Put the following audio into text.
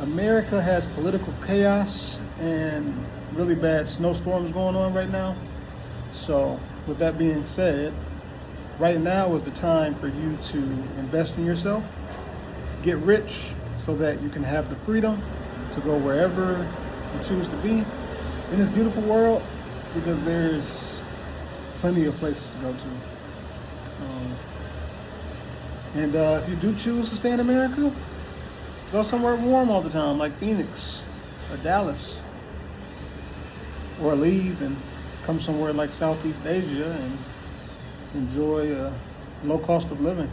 America has political chaos and really bad snowstorms going on right now. So, with that being said, right now is the time for you to invest in yourself, get rich so that you can have the freedom to go wherever you choose to be in this beautiful world, because there's plenty of places to go to. And if you do choose to stay in America, go somewhere warm all the time, like Phoenix or Dallas, or leave and come somewhere like Southeast Asia and enjoy a low cost of living.